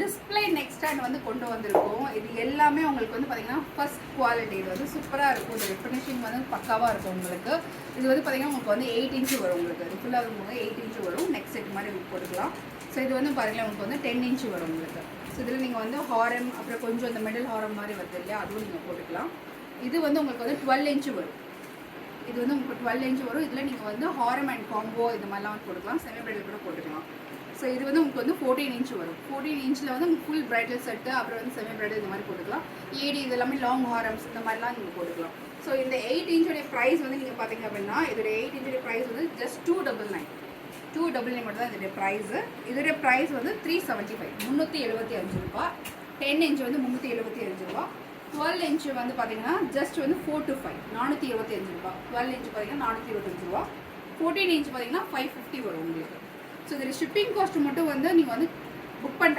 Display neck stand வந்து கொண்டு வந்திருக்கோம். இது எல்லாமே உங்களுக்கு வந்து பார்த்தீங்கன்னா ஃபர்ஸ்ட் குவாலிட்டி. இது வந்து சூப்பராக இருக்கும். இது ஃபினிஷிங் வந்து பக்காவாக இருக்கும் உங்களுக்கு. இது வந்து பார்த்தீங்கன்னா உங்களுக்கு வந்து 8 இன்ச்சு வரும். உங்களுக்கு இது ஃபுல்லாக வந்து 8 இன்ச்சு வரும். நெக் செட் மாதிரி போட்டுக்கலாம். ஸோ இது வந்து பாருங்களேன் உங்களுக்கு வந்து 10 இன்ச்சு வரும் உங்களுக்கு. ஸோ இதில் நீங்கள் வந்து ஹாரம் அப்புறம் கொஞ்சம் இந்த மிடில் ஹாரம் மாதிரி வருது இல்லையா, அதுவும் நீங்கள் போட்டுக்கலாம். இது வந்து உங்களுக்கு வந்து 12 இன்ச்சு வரும். இது வந்து உங்களுக்கு 12 இன்ச்சு வரும். இதில் நீங்கள் வந்து ஹாரம் அண்ட் காம்போ இது மாதிரிலாம் வந்து போட்டுக்கலாம். செமி பிரைடல் கூட போட்டுக்கலாம். ஸோ இது வந்து உங்களுக்கு வந்து 14 இன்ச்சு வரும். 14 இன்ச்சில் வந்து உங்களுக்கு ஃபுல் பிரைடல் செட்டு அப்புறம் வந்து செமி பிரைடல் இந்த மாதிரி போட்டுக்கலாம். ஏடி இது எல்லாமே லாங் ஹாரம்ஸ் இந்த மாதிரிலாம் நீங்கள் போட்டுக்கலாம். ஸோ இந்த 8 இன்ச்சுடைய ப்ரைஸ் வந்து நீங்கள் பார்த்தீங்க அப்படின்னா இதோட 8 இன்ச்சுடைய ப்ரைஸ் வந்து ஜஸ்ட் 299. 299 மட்டும் தான் இதோடைய ப்ரைஸு. இதோடைய ப்ரைஸ் வந்து 375, 375 ரூபா. 10 இன்ச்சு வந்து 375 ரூபா. 12 இன்ச்சு வந்து பார்த்தீங்கன்னா ஜஸ்ட் வந்து 425, 425 ரூபா. 12 இன்ச்சு பார்த்தீங்கன்னா 425 ரூபா. 14 இன்ச்சு பார்த்தீங்கன்னா 550 வரும் உங்களுக்கு. ஸோ இதில் ஷிப்பிங் காஸ்ட் மட்டும் வந்து நீங்கள் வந்து புக் பண்ணுற